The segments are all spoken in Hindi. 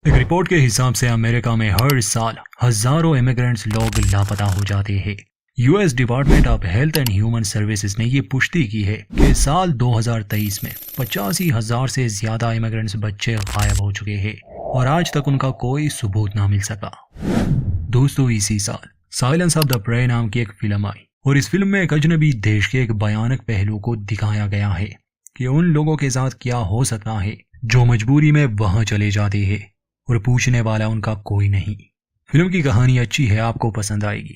एक रिपोर्ट के हिसाब से अमेरिका में हर साल हजारों इमिग्रेंट्स लोग लापता हो जाते हैं। US department of health and human services ने ये पुष्टि की है कि साल 2023 में 85,000 से ज्यादा इमिग्रेंट्स बच्चे गायब हो चुके हैं और आज तक उनका कोई सबूत ना मिल सका। दोस्तों, इसी साल साइलेंस ऑफ द प्रे नाम की एक फिल्म आई और इस फिल्म में एक अजनबी देश के एक भयानक पहलू को दिखाया गया है कि उन लोगों के साथ क्या हो सकता है जो मजबूरी में वहां चले जाते हैं और पूछने वाला उनका कोई नहीं। फिल्म की कहानी अच्छी है, आपको पसंद आएगी।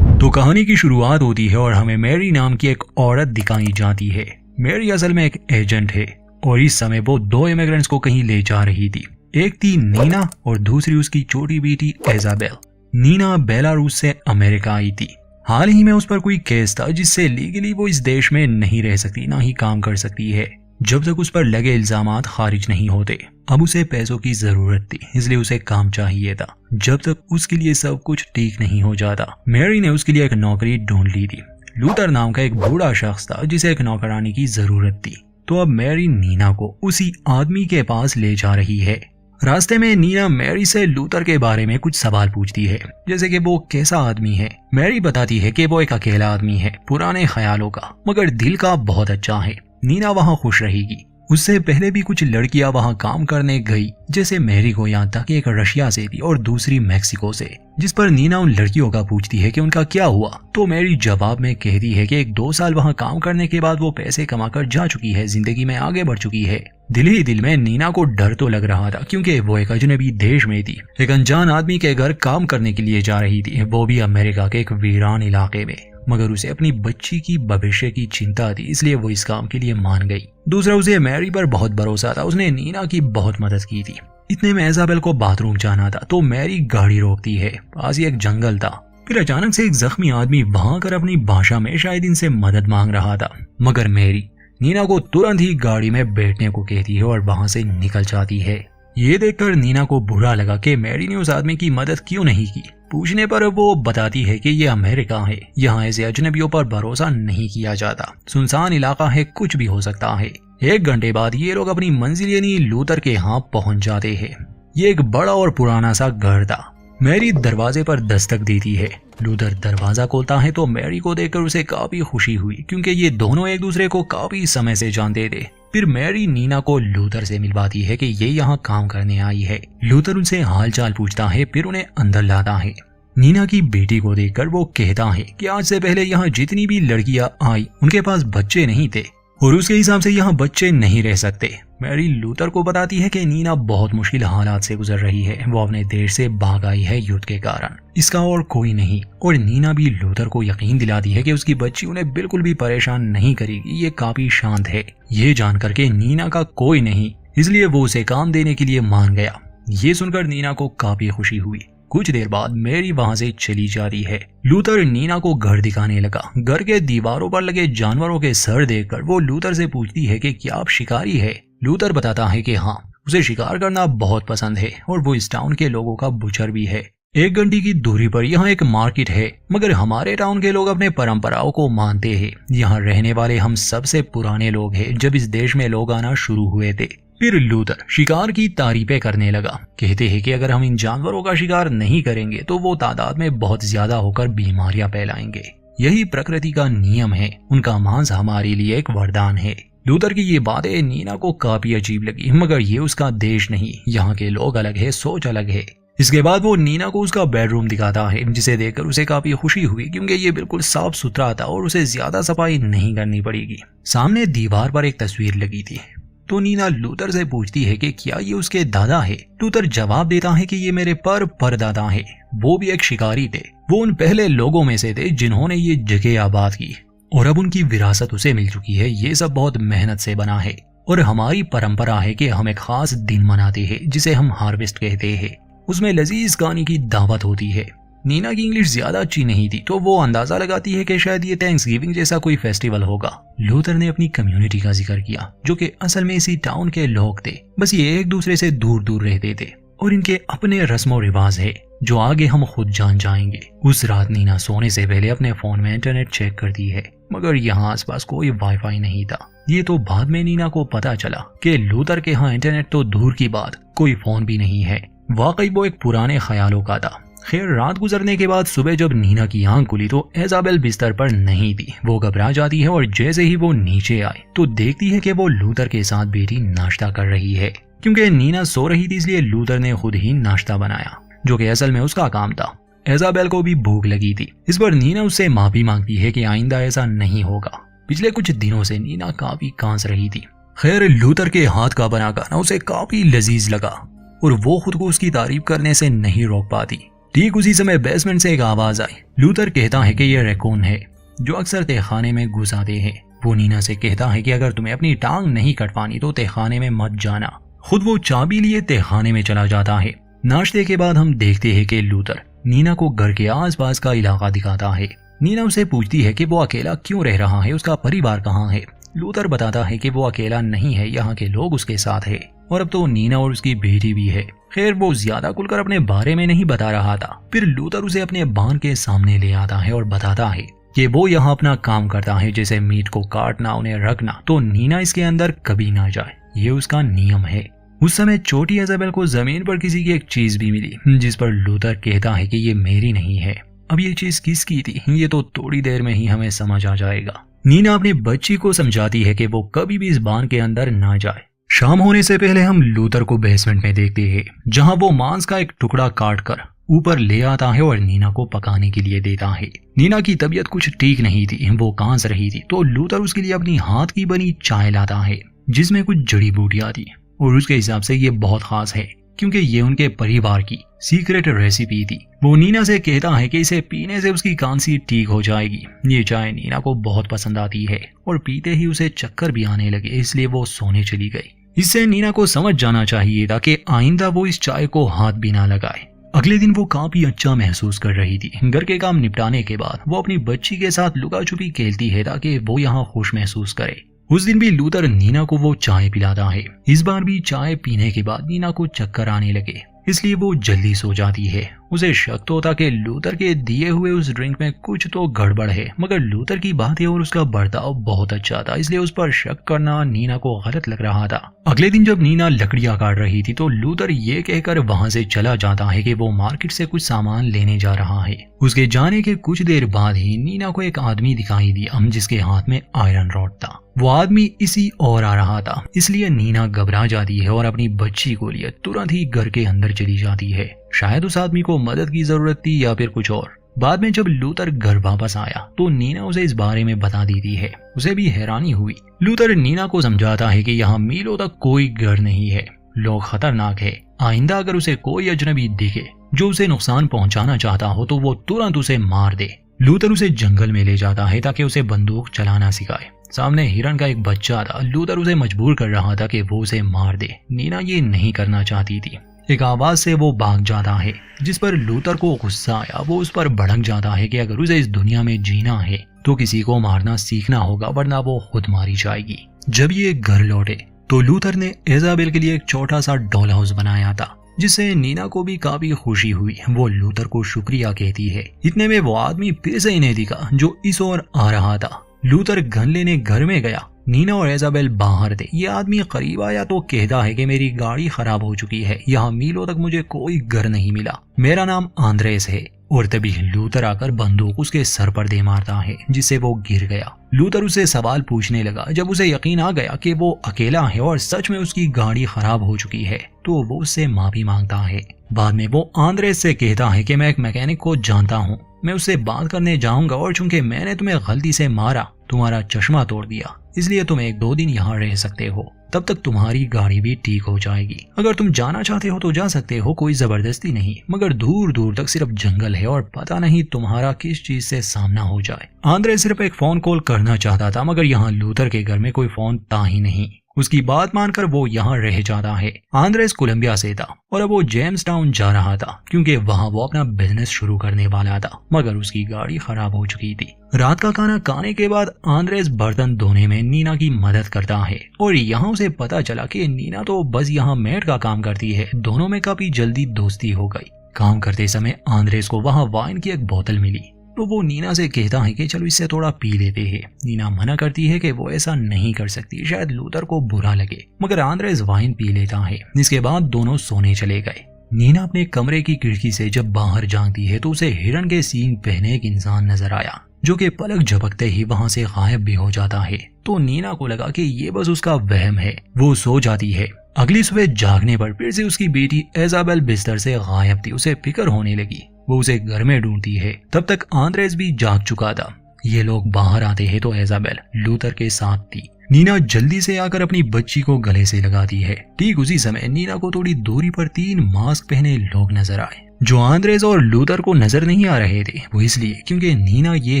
तो कहानी की शुरुआत होती है और हमें मैरी नाम की एक औरत दिखाई जाती है। मैरी असल में एक एजेंट है और इस समय वो 2 इमिग्रेंट्स को कहीं ले जा रही थी। एक थी नीना और दूसरी उसकी छोटी बेटी इजाबेल। नीना बेलारूस से अमेरिका आई थी। हाल ही में उस पर कोई केस था जिससे लीगली वो इस देश में नहीं रह सकती, ना ही काम कर सकती है जब तक उस पर लगे इल्जामात खारिज नहीं होते। अब उसे पैसों की जरूरत थी, इसलिए उसे काम चाहिए था जब तक उसके लिए सब कुछ ठीक नहीं हो जाता। मैरी ने उसके लिए एक नौकरी ढूंढ ली थी। लूथर नाम का एक बूढ़ा शख्स था जिसे एक नौकरानी की जरूरत थी। तो अब मैरी नीना को उसी आदमी के पास ले जा रही है। रास्ते में नीना मैरी से लूथर के बारे में कुछ सवाल पूछती है, जैसे कि वो कैसा आदमी है। मैरी बताती है कि वो एक अकेला आदमी है, पुराने ख्यालों का, मगर दिल का बहुत अच्छा है। नीना वहाँ खुश रहेगी। उससे पहले भी कुछ लड़कियां वहाँ काम करने गई, जैसे मैरी को याद था कि एक रशिया से थी और दूसरी मैक्सिको से, जिस पर नीना उन लड़कियों का पूछती है कि उनका क्या हुआ। तो मैरी जवाब में कहती है कि 1-2 साल वहाँ काम करने के बाद वो पैसे कमाकर जा चुकी है, जिंदगी में आगे बढ़ चुकी है। दिल ही दिल में नीना को डर तो लग रहा था, क्योंकि वो एक अजनबी देश में थी, एक अनजान आदमी के घर काम करने के लिए जा रही थी, वो भी अमेरिका के एक वीरान इलाके में। मगर उसे अपनी बच्ची की भविष्य की चिंता थी, इसलिए वो इस काम के लिए मान गई। दूसरा, उसे मैरी पर बहुत भरोसा था, उसने नीना की बहुत मदद की थी। इतने में इजाबेल को बाथरूम जाना था, तो मैरी गाड़ी रोकती है। पास ही एक जंगल था। फिर अचानक से एक जख्मी आदमी वहां कर अपनी भाषा में शायद इनसे मदद मांग रहा था, मगर मैरी नीना को तुरंत ही गाड़ी में बैठने को कहती है और वहां से निकल जाती है। ये देखकर नीना को बुरा लगा कि मैरी ने उस आदमी की मदद क्यों नहीं की। पूछने पर वो बताती है कि ये अमेरिका है, यहाँ ऐसे अजनबियों पर भरोसा नहीं किया जाता, सुनसान इलाका है, कुछ भी हो सकता है। 1 घंटे बाद ये लोग अपनी मंजिल यानी लूथर के यहाँ पहुंच जाते हैं। ये एक बड़ा और पुराना सा घर था। मैरी दरवाजे पर दस्तक देती है। लूथर दरवाजा खोलता है तो मैरी को देखकर उसे काफी खुशी हुई, क्योंकि ये दोनों एक दूसरे को काफी समय से जानते थे। फिर मैरी नीना को लूथर से मिलवाती है कि ये यहाँ काम करने आई है। लूथर उनसे हालचाल पूछता है, फिर उन्हें अंदर लाता है। नीना की बेटी को देखकर वो कहता है कि आज से पहले यहाँ जितनी भी लड़कियां आई उनके पास बच्चे नहीं थे और उसके हिसाब से यहाँ बच्चे नहीं रह सकते। मैरी लूथर को बताती है कि नीना बहुत मुश्किल हालात से गुजर रही है, वो अपने देश से भाग आई है युद्ध के कारण, इसका और कोई नहीं। और नीना भी लूथर को यकीन दिलाती है कि उसकी बच्ची उन्हें बिल्कुल भी परेशान नहीं करेगी, ये काफी शांत है। ये जानकर के नीना का कोई नहीं, इसलिए वो उसे काम देने के लिए मान गया। ये सुनकर नीना को काफी खुशी हुई। कुछ देर बाद मैरी वहां से चली जाती है। लूथर नीना को घर दिखाने लगा। घर के दीवारों पर लगे जानवरों के सर देखकर वो लूथर से पूछती है कि क्या आप शिकारी है। लूथर बताता है कि हाँ, उसे शिकार करना बहुत पसंद है और वो इस टाउन के लोगों का बुचर भी है। 1 घंटे की दूरी पर यहाँ एक मार्केट है, मगर हमारे टाउन के लोग अपने परंपराओं को मानते हैं। यहाँ रहने वाले हम सबसे पुराने लोग हैं, जब इस देश में लोग आना शुरू हुए थे। फिर लूथर शिकार की तारीफें करने लगा। कहते हैं कि अगर हम इन जानवरों का शिकार नहीं करेंगे तो वो तादाद में बहुत ज्यादा होकर बीमारियां फैलाएंगे। यही प्रकृति का नियम है, उनका मांस हमारे लिए एक वरदान है। लूथर की ये बातें नीना को काफी अजीब लगी, मगर ये उसका देश नहीं, यहाँ के लोग अलग है, सोच अलग है। इसके बाद वो नीना को उसका बेडरूम दिखाता है, जिसे देखकर उसे काफी खुशी हुई, क्योंकि ये बिल्कुल साफ सुथरा था और उसे ज्यादा सफाई नहीं करनी पड़ेगी। सामने दीवार पर एक तस्वीर लगी थी। तो नीना लूथर से पूछती है कि क्या ये उसके दादा है। लूथर जवाब देता है कि ये मेरे परदादा है, वो भी एक शिकारी थे। वो उन पहले लोगों में से थे जिन्होंने ये जगह आबाद की और अब उनकी विरासत उसे मिल चुकी है। ये सब बहुत मेहनत से बना है और हमारी परंपरा है कि हम एक खास दिन मनाते हैं जिसे हम हार्वेस्ट कहते हैं। उसमें लजीज खाने की दावत होती है। नीना की इंग्लिश ज्यादा अच्छी नहीं थी, तो वो अंदाजा लगाती है कि शायद ये थैंक्सगिविंग जैसा कोई फेस्टिवल होगा। लूथर ने अपनी कम्युनिटी का जिक्र किया, जो कि असल में इसी टाउन के लोग थे, बस ये एक दूसरे से दूर दूर रहते थे और इनके अपने रस्मों रिवाज है। जो आगे हम खुद जान जाएंगे। उस रात नीना सोने से पहले अपने फोन में इंटरनेट चेक करती है, मगर यहाँ आसपास कोई वाईफाई नहीं था। ये तो बाद में नीना को पता चला कि लूथर के यहाँ इंटरनेट तो दूर की बात, कोई फोन भी नहीं है। वाकई वो एक पुराने ख्यालों का था। खैर, रात गुजरने के बाद सुबह जब नीना की आंख खुली तो इजाबेल बिस्तर पर नहीं थी। वो घबरा जाती है और जैसे ही वो नीचे आए तो देखती है कि वो लूथर के साथ बेटी नाश्ता कर रही है। क्योंकि नीना सो रही थी इसलिए लूथर ने खुद ही नाश्ता बनाया, जो कि असल में उसका काम था। इजाबेल को भी भूख लगी थी। इस पर नीना उससे माफी मांगती है कि आइंदा ऐसा नहीं होगा। पिछले कुछ दिनों से नीना काफी कांस रही थी। खैर, लूथर के हाथ का बना खाना उसे काफी लजीज लगा और वो खुद को उसकी तारीफ करने से नहीं रोक पाती। ठीक उसी समय बेसमेंट से एक आवाज आई। लूथर कहता है कि यह रैकून है जो अक्सर तहखाने में घुस आते हैं। वो नीना से कहता है कि अगर तुम्हें अपनी टांग नहीं कटवानी तो तहखाने में मत जाना। खुद वो चाबी लिए तहखाने में चला जाता है। नाश्ते के बाद हम देखते हैं कि लूथर नीना को घर के आसपास का इलाका दिखाता है। नीना उसे पूछती है कि वो अकेला क्यों रह रहा है, उसका परिवार कहाँ है। लूथर बताता है कि वो अकेला नहीं है, यहाँ के लोग उसके साथ है और अब तो नीना और उसकी बेटी भी है। खैर, वो ज्यादा खुलकर अपने बारे में नहीं बता रहा था। फिर लूथर उसे अपने बान के सामने ले आता है और बताता है कि वो यहाँ अपना काम करता है, जैसे मीट को काटना, उन्हें रखना, तो नीना इसके अंदर कभी ना जाए, ये उसका नियम है। उस समय छोटी इजाबेल को जमीन पर किसी की एक चीज भी मिली, जिस पर लूथर कहता है कि ये मेरी नहीं है। अब ये चीज किसकी थी ये तो थोड़ी देर में ही हमें समझ आ जाएगा। नीना अपनी बच्ची को समझाती है कि वो कभी भी इस बान के अंदर ना जाए। शाम होने से पहले हम लूथर को बेसमेंट में देखते हैं, जहां वो मांस का एक टुकड़ा काट कर ऊपर ले आता है और नीना को पकाने के लिए देता है। नीना की तबीयत कुछ ठीक नहीं थी, वो कांस रही थी, तो लूथर उसके लिए अपनी हाथ की बनी चाय लाता है जिसमें कुछ जड़ी बूटियां थी और उसके हिसाब से ये बहुत खास है क्योंकि ये उनके परिवार की सीक्रेट रेसिपी थी। वो नीना से कहता है कि इसे पीने से उसकी खांसी ठीक हो जाएगी। ये चाय नीना को बहुत पसंद आती है और पीते ही उसे चक्कर भी आने लगे, इसलिए वो सोने चली गई। इससे नीना को समझ जाना चाहिए था कि आइंदा वो इस चाय को हाथ भी ना लगाए। अगले दिन वो काफी अच्छा महसूस कर रही थी। घर के काम निपटाने के बाद वो अपनी बच्ची के साथ लुका छुपी खेलती है ताकि वो यहाँ खुश महसूस करे। उस दिन भी लूथर नीना को वो चाय पिलाता है। इस बार भी चाय पीने के बाद नीना को चक्कर आने लगे, इसलिए वो जल्दी सो जाती है। उसे शक तो था कि लूथर के दिए हुए उस ड्रिंक में कुछ तो गड़बड़ है, मगर लूथर की बातें और उसका बर्ताव बहुत अच्छा था, इसलिए उस पर शक करना नीना को गलत लग रहा था। अगले दिन जब नीना लकड़ियां काट रही थी तो लूथर ये कहकर वहां से चला जाता है कि वो मार्केट से कुछ सामान लेने जा रहा है। उसके जाने के कुछ देर बाद ही नीना को एक आदमी दिखाई दिया जिसके हाथ में आयरन रॉड था। वो आदमी इसी और आ रहा था, इसलिए नीना घबरा जाती है और अपनी बच्ची को लिए तुरंत ही घर के अंदर चली जाती है। शायद उस आदमी को मदद की जरूरत थी या फिर कुछ और। बाद में जब लूथर घर वापस आया तो नीना उसे इस बारे में बता देती है। उसे भी हैरानी हुई। लूथर नीना को समझाता है कि यहाँ मीलों तक कोई घर नहीं है, लोग खतरनाक है। आइंदा अगर उसे कोई अजनबी दिखे जो उसे नुकसान पहुंचाना चाहता हो तो वो तुरंत उसे मार दे। लूथर उसे जंगल में ले जाता है ताकि उसे बंदूक चलाना सिखाए। सामने हिरन का एक बच्चा था। लूथर उसे मजबूर कर रहा था कि वो उसे मार दे। नीना ये नहीं करना चाहती थी। एक आवाज से वो भाग जाता है, जिस पर लूथर को गुस्सा आया। वो उस पर भड़क जाता है कि अगर उसे इस दुनिया में जीना है तो किसी को मारना सीखना होगा, वरना वो खुद मारी जाएगी। जब ये घर लौटे तो लूथर ने इजाबेल के लिए एक छोटा सा डॉल हाउस बनाया था, जिससे नीना को भी काफी खुशी हुई। वो लूथर को शुक्रिया कहती है। इतने में वो आदमी फिर से इन्हें दिखा जो इस ओर आ रहा था। लूथर गन लेने घर में गया। नीना और इजाबेल बाहर थे। ये आदमी करीब आया तो कहता है कि मेरी गाड़ी खराब हो चुकी है, यहाँ मीलों तक मुझे कोई घर नहीं मिला, मेरा नाम आंद्रेस है। और तभी लूथर आकर बंदूक उसके सर पर दे मारता है, जिससे वो गिर गया। लूथर उसे सवाल पूछने लगा। जब उसे यकीन आ गया कि वो अकेला है और सच में उसकी गाड़ी खराब हो चुकी है तो वो उससे माफी मांगता है। बाद में वो आंद्रेस से कहता है कि मैं एक मैकेनिक को जानता हूँ, मैं उससे बात करने जाऊंगा और चूंकि मैंने तुम्हें गलती से मारा, तुम्हारा चश्मा तोड़ दिया, इसलिए तुम 1-2 दिन यहाँ रह सकते हो, तब तक तुम्हारी गाड़ी भी ठीक हो जाएगी। अगर तुम जाना चाहते हो तो जा सकते हो, कोई जबरदस्ती नहीं, मगर दूर दूर तक सिर्फ जंगल है और पता नहीं तुम्हारा किस चीज से सामना हो जाए। आंद्रे सिर्फ एक फोन कॉल करना चाहता था, मगर यहाँ लूथर के घर में कोई फोन था ही नहीं। उसकी बात मानकर वो यहाँ रह जाता है। आंद्रेस कोलंबिया से था और अब वो जेम्स टाउन जा रहा था क्योंकि वहाँ वो अपना बिजनेस शुरू करने वाला था, मगर उसकी गाड़ी खराब हो चुकी थी। रात का खाना खाने के बाद आंद्रेस बर्तन धोने में नीना की मदद करता है और यहाँ उसे पता चला कि नीना तो बस यहाँ मेड का काम करती है। दोनों में काफी जल्दी दोस्ती हो गई। काम करते समय आंद्रेस को वहाँ वाइन की एक बोतल मिली तो वो नीना से कहता है कि चलो इससे थोड़ा पी लेते हैं। नीना मना करती है कि वो ऐसा नहीं कर सकती, शायद लूथर को बुरा लगे, मगर आंद्रेस वाइन पी लेता है। इसके बाद दोनों सोने चले गए। नीना अपने कमरे की खिड़की से जब बाहर झांकती है तो उसे हिरन के सींग पहने एक इंसान नजर आया जो कि पलक झपकते ही वहां से गायब भी हो जाता है। तो नीना को लगा कि ये बस उसका वहम है। वो सो जाती है। अगली सुबह जागने पर फिर से उसकी बेटी इजाबेल बिस्तर से गायब थी। उसे फिक्र होने लगी। वो उसे घर में ढूंढती है। तब तक आंद्रेस भी जाग चुका था। ये लोग बाहर आते हैं तो इजाबेल लूथर के साथ थी। नीना जल्दी से आकर अपनी बच्ची को गले से लगाती है। ठीक उसी समय नीना को थोड़ी दूरी पर 3 मास्क पहने लोग नजर आए जो आंद्रेस और लूथर को नजर नहीं आ रहे थे। वो इसलिए क्योंकि नीना ये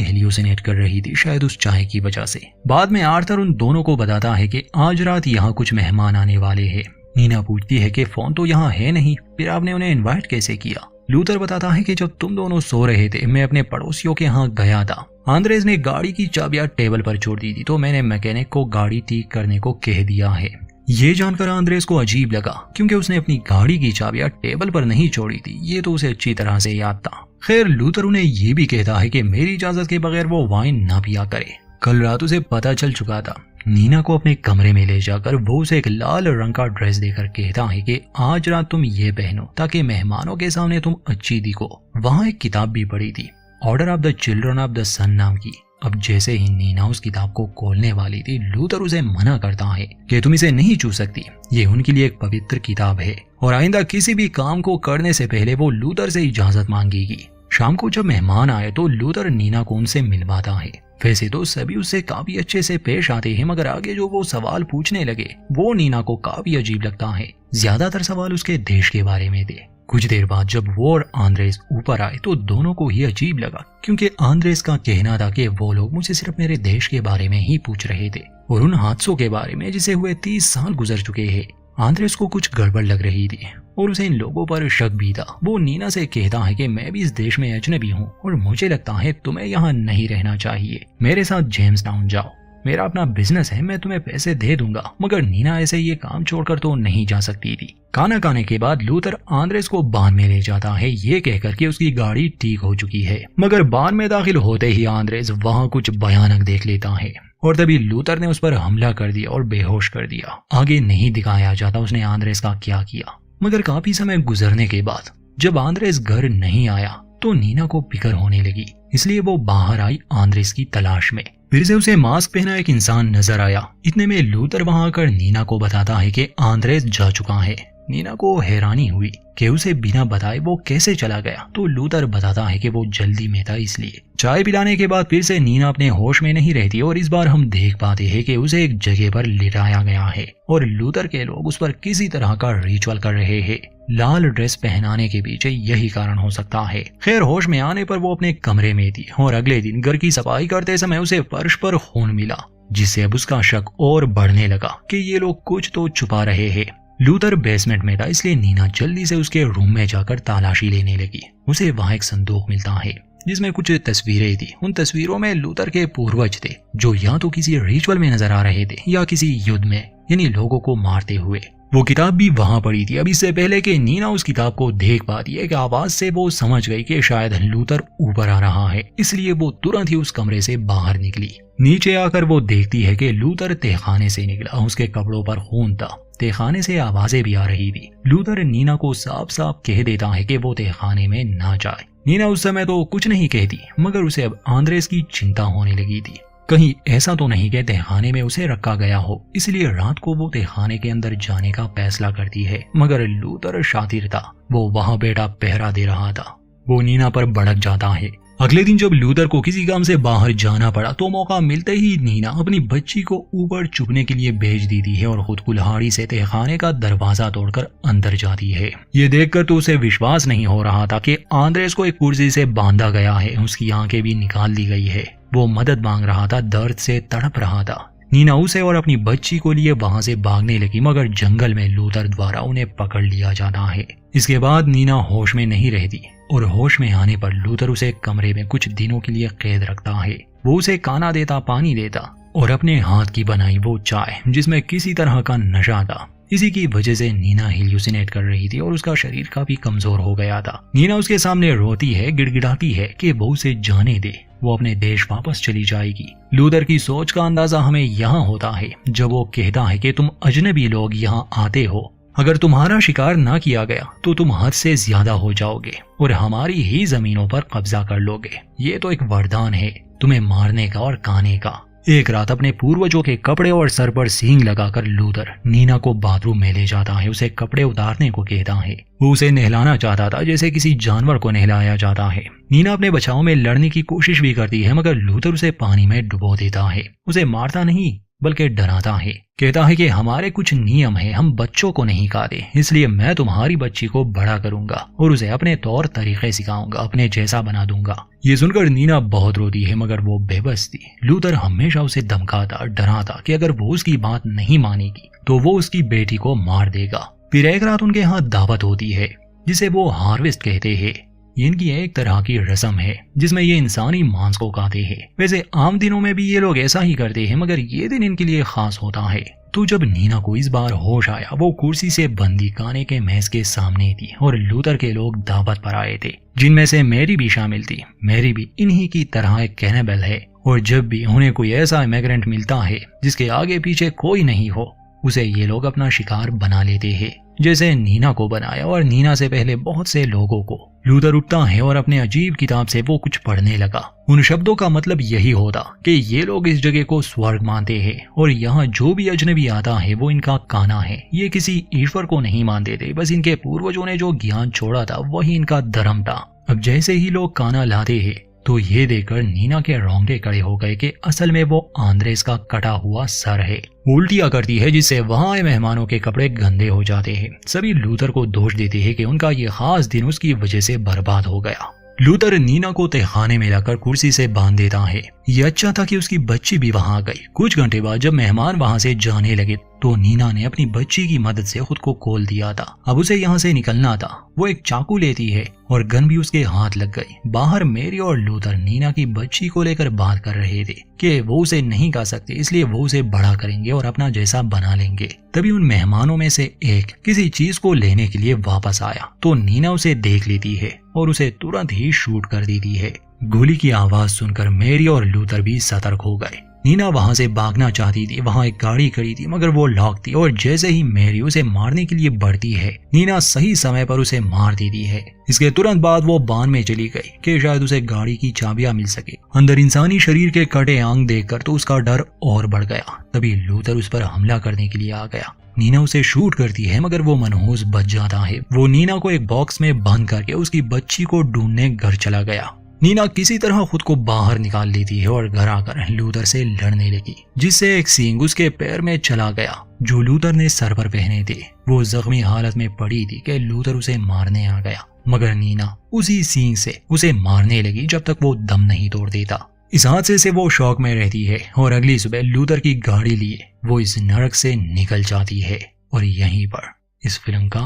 हेल्यूसिनेट कर रही थी, शायद उस चाय की वजह से। बाद में आर्थर उन दोनों को बताता है कि आज रात यहाँ कुछ मेहमान आने वाले हैं। नीना पूछती है कि फोन तो यहाँ है नहीं, फिर आपने उन्हें इन्वाइट कैसे किया? लूथर बताता है कि जब तुम दोनों सो रहे थे मैं अपने पड़ोसियों के यहाँ गया था। आंद्रेस ने गाड़ी की चाबियां टेबल पर छोड़ दी थी तो मैंने मैकेनिक को गाड़ी ठीक करने को कह दिया है। ये जानकर आंद्रेस को अजीब लगा क्योंकि उसने अपनी गाड़ी की चाबियां टेबल पर नहीं छोड़ी थी। ये तो उसे अच्छी तरह से याद था। खैर लूथर उन्हें ये भी कहता है कि मेरी इजाजत के बगैर वो वाइन ना पिया करे। कल रात उसे पता चल चुका था। नीना को अपने कमरे में ले जाकर वो उसे एक लाल रंग का ड्रेस देकर कहता है कि आज रात तुम ये पहनो ताकि मेहमानों के सामने तुम अच्छी दिखो। वहाँ एक किताब भी पड़ी थी, order of the children of the sun नाम की। अब जैसे ही नीना उस किताब को खोलने वाली थी लूथर उसे मना करता है कि तुम इसे नहीं छू सकती, ये उनके लिए एक पवित्र किताब है और आइंदा किसी भी काम को करने से पहले वो लूथर से इजाजत मांगेगी। शाम को जब मेहमान आए तो लूथर नीना को उनसे मिलवाता है। वैसे तो सभी उससे काफी अच्छे से पेश आते हैं, मगर आगे जो वो सवाल पूछने लगे वो नीना को काफी अजीब लगता है। ज्यादातर सवाल उसके देश के बारे में थे। कुछ देर बाद जब वो और आंद्रेस ऊपर आए तो दोनों को ही अजीब लगा क्योंकि आंद्रेस का कहना था कि वो लोग मुझे सिर्फ मेरे देश के बारे में ही पूछ रहे थे और उन हादसों के बारे में जिसे हुए 30 साल गुजर चुके हैं। आंद्रेस को कुछ गड़बड़ लग रही थी और उसे इन लोगों पर शक भी था। वो नीना से कहता है कि मैं भी इस देश में अजनबी हूँ और मुझे लगता है तुम्हें यहाँ नहीं रहना चाहिए, मेरे साथ जेम्स टाउन जाओ, मेरा अपना बिजनेस है, मैं तुम्हें पैसे दे दूंगा। मगर नीना ऐसे ये काम छोड़कर तो नहीं जा सकती थी। खाना खाने के बाद लूथर आंद्रेस को बान में ले जाता है ये कहकर कि उसकी गाड़ी ठीक हो चुकी है, मगर बान में दाखिल होते ही आंद्रेस वहाँ कुछ भयानक देख लेता है और तभी लूथर ने उस पर हमला कर दिया और बेहोश कर दिया। आगे नहीं दिखाया जाता उसने आंद्रेस का क्या किया, मगर काफी समय गुजरने के बाद जब आंद्रेस घर नहीं आया तो नीना को फिक्र होने लगी, इसलिए वो बाहर आई आंद्रेस की तलाश में। फिर से उसे मास्क पहना एक इंसान नजर आया। इतने में लूथर वहां आकर नीना को बताता है कि आंद्रेस जा चुका है। नीना को हैरानी हुई कि उसे बिना बताए वो कैसे चला गया, तो लूथर बताता है कि वो जल्दी में था इसलिए। चाय पिलाने के बाद फिर से नीना अपने होश में नहीं रहती और इस बार हम देख पाते हैं कि उसे एक जगह पर लिटाया गया है और लूथर के लोग उस पर किसी तरह का रिचुअल कर रहे हैं। लाल ड्रेस पहनाने के पीछे यही कारण हो सकता है। खैर होश में आने पर वो अपने कमरे में थी और अगले दिन घर की सफाई करते समय उसे फर्श पर खून मिला, जिससे अब उसका शक और बढ़ने लगा कि ये लोग कुछ तो छुपा रहे हैं। लूथर बेसमेंट में था इसलिए नीना जल्दी से उसके रूम में जाकर तलाशी लेने लगी। उसे वहाँ एक संदूक मिलता है जिसमें कुछ तस्वीरें थी। उन तस्वीरों में लूथर के पूर्वज थे जो या तो किसी रिचुअल में नजर आ रहे थे या किसी युद्ध में, यानी लोगों को मारते हुए। वो किताब भी वहां पड़ी थी। अब इससे पहले कि नीना उस किताब को देख पाती है कि आवाज से वो समझ गई कि शायद लूथर ऊपर आ रहा है, इसलिए वो तुरंत ही उस कमरे से बाहर निकली। नीचे आकर वो देखती है कि लूथर तहखाने से निकला, उसके कपड़ों पर खून था। तहखाने से आवाजें भी आ रही थी। लूथर नीना को साफ साफ कह देता है कि वो तहखाने में ना जाए। नीना उस समय तो कुछ नहीं कहती, मगर उसे अब आंद्रेस की चिंता होने लगी थी। कहीं ऐसा तो नहीं कि तहखाने में उसे रखा गया हो, इसलिए रात को वो तहखाने के अंदर जाने का फैसला करती है। मगर लूथर शातिर था, वो वहां बैठा पहरा दे रहा था। वो नीना पर भड़क जाता है। अगले दिन जब लूथर को किसी काम से बाहर जाना पड़ा तो मौका मिलते ही नीना अपनी बच्ची को ऊपर चुभने के लिए भेज देती है और खुद कुल्हाड़ी से तहखाने का दरवाजा तोड़कर अंदर जाती है। ये देखकर तो उसे विश्वास नहीं हो रहा था कि आंद्रेस को एक कुर्सी से बांधा गया है, उसकी आंखें भी निकाल दी गई है। वो मदद मांग रहा था, दर्द से तड़प रहा था। नीना उसे और अपनी बच्ची को लिए वहां से भागने लगी, मगर जंगल में लूथर द्वारा उन्हें पकड़ लिया जाता है। इसके बाद नीना होश में नहीं रहती और होश में आने पर लूथर उसे कमरे में कुछ दिनों के लिए कैद रखता है। वो उसे खाना देता, पानी देता और अपने हाथ की बनाई वो चाय जिसमें किसी तरह का नशा था इसी की वजह से नीना हेल्यूसिनेट कर रही थी और उसका शरीर काफी कमजोर हो गया था। नीना उसके सामने रोती है, गिड़गिड़ाती है कि वो उसे जाने दे, वो अपने देश वापस चली जाएगी। लूथर की सोच का अंदाजा हमें यहाँ होता है जब वो कहता है कि तुम अजनबी लोग यहाँ आते हो, अगर तुम्हारा शिकार ना किया गया तो तुम हद से ज्यादा हो जाओगे और हमारी ही जमीनों पर कब्जा कर लोगे। ये तो एक वरदान है तुम्हें मारने का और खाने का। एक रात अपने पूर्वजों के कपड़े और सर पर सींग लगाकर लूथर नीना को बाथरूम में ले जाता है, उसे कपड़े उतारने को कहता है। वो उसे नहलाना चाहता था जैसे किसी जानवर को नहलाया जाता है। नीना अपने बचाव में लड़ने की कोशिश भी करती है मगर लूथर उसे पानी में डुबो देता है। उसे मारता नहीं बल्कि डराता है, कहता है कि हमारे कुछ नियम है, हम बच्चों को नहीं खाते, इसलिए मैं तुम्हारी बच्ची को बड़ा करूंगा और उसे अपने तौर तरीके सिखाऊंगा, अपने जैसा बना दूंगा। ये सुनकर नीना बहुत रोती है मगर वो बेबस थी। लूथर हमेशा उसे धमकाता, डराता कि अगर वो उसकी बात नहीं मानेगी तो वो उसकी बेटी को मार देगा। फिर एक रात उनके यहाँ दावत होती है जिसे वो हार्वेस्ट कहते हैं। इनकी एक तरह की रस्म है जिसमें ये इंसानी मांस को खाते हैं। वैसे आम दिनों में भी ये लोग ऐसा ही करते हैं मगर ये दिन इनके लिए खास होता है। तो जब नीना को इस बार होश आया, वो कुर्सी से बंदी खाने के मेज के सामने थी और लूथर के लोग दावत पर आए थे, जिनमें से मैरी भी शामिल थी। मैरी भी इन्हीं की तरह एक कैनिबल है और जब भी उन्हें कोई ऐसा इमिग्रेंट मिलता है जिसके आगे पीछे कोई नहीं हो, उसे ये लोग अपना शिकार बना लेते हैं, जैसे नीना को बनाया और नीना से पहले बहुत से लोगों को। लूथर उठता है और अपने अजीब किताब से वो कुछ पढ़ने लगा। उन शब्दों का मतलब यही होता कि ये लोग इस जगह को स्वर्ग मानते हैं और यहाँ जो भी अजनबी आता है वो इनका काना है। ये किसी ईश्वर को नहीं मानते थे, बस इनके पूर्वजों ने जो ज्ञान छोड़ा था वही इनका धर्म था। अब जैसे ही लोग काना लाते हैं तो ये देखकर नीना के रोंगटे खड़े हो गए कि असल में वो आंद्रेस का कटा हुआ सर है। उल्टियां करती है जिससे वहां आए मेहमानों के कपड़े गंदे हो जाते हैं। सभी लूथर को दोष देते हैं कि उनका ये खास दिन उसकी वजह से बर्बाद हो गया। लूथर नीना को तहखाने में लाकर कुर्सी से बांध देता है। ये अच्छा था कि उसकी बच्ची भी वहां आ गई। कुछ घंटे बाद जब मेहमान वहां से जाने लगे तो नीना ने अपनी बच्ची की मदद से खुद को खोल दिया था। अब उसे यहाँ से निकलना था। वो एक चाकू लेती है और गन भी उसके हाथ लग गई। बाहर मेरी और लूथर नीना की बच्ची को लेकर बात कर रहे थे कि वो उसे नहीं खा सकते, इसलिए वो उसे बड़ा करेंगे और अपना जैसा बना लेंगे। तभी उन मेहमानों में से एक किसी चीज को लेने के लिए वापस आया तो नीना उसे देख लेती है और उसे तुरंत ही शूट कर देती है। गोली की आवाज सुनकर मेरी और लूथर भी सतर्क हो गए। नीना वहां से भागना चाहती थी। वहां एक गाड़ी खड़ी थी मगर वो लॉक थी और जैसे ही मेरी उसे मारने के लिए बढ़ती है, नीना सही समय पर उसे मार देती है। इसके तुरंत बाद वो बान में चली गई कि शायद उसे गाड़ी की चाबियां मिल सके। अंदर इंसानी शरीर के कटे आंग देखकर तो उसका डर और बढ़ गया। तभी लूथर उस पर हमला करने के लिए आ गया। नीना उसे शूट करती है मगर वो मनहूस बच जाता है। वो नीना को एक बॉक्स में बंद करके उसकी बच्ची को ढूंढने घर चला गया। नीना किसी तरह खुद को बाहर निकाल लेती है और घर आकर लूथर से लड़ने लगी, जिससे एक सींग उसके पैर में चला गया जो लूथर ने सर पर पहने थे। वो जख्मी हालत में पड़ी थी कि लूथर उसे मारने आ गया मगर नीना उसी सींग से उसे मारने लगी जब तक वो दम नहीं तोड़ देता। इस हादसे से वो शौक में रहती है और अगली सुबह लूथर की गाड़ी लिए वो इस नरक से निकल जाती है। और यहीं पर इस फिल्म का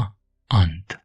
अंत।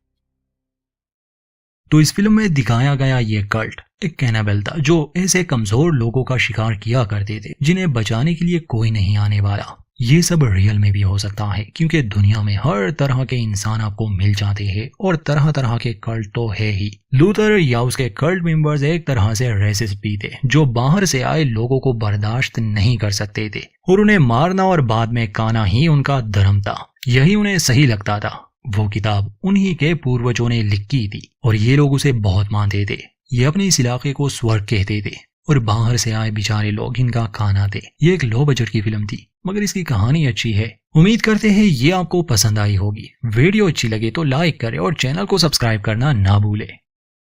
तो इस फिल्म में दिखाया गया ये कल्ट एक कैनाबल था जो ऐसे कमजोर लोगों का शिकार किया करते थे जिन्हें बचाने के लिए कोई नहीं आने वाला। ये सब रियल में भी हो सकता है क्योंकि दुनिया में हर तरह के इंसान आपको मिल जाते हैं और तरह तरह के कल्ट तो है ही। लूथर या उसके कल्ट मेंबर्स एक तरह से रेसिस्ट भी थे जो बाहर से आए लोगों को बर्दाश्त नहीं कर सकते थे और उन्हें मारना और बाद में खाना ही उनका धर्म था। यही उन्हें सही लगता था। वो किताब उन्हीं के पूर्वजों ने लिखी थी और ये लोग उसे बहुत मानते थे। ये अपने इस इलाके को स्वर्ग कहते थे और बाहर से आए बेचारे लोग इनका खाना थे। ये एक लो बजट की फिल्म थी मगर इसकी कहानी अच्छी है। उम्मीद करते हैं ये आपको पसंद आई होगी। वीडियो अच्छी लगे तो लाइक करें और चैनल को सब्सक्राइब करना ना भूलें।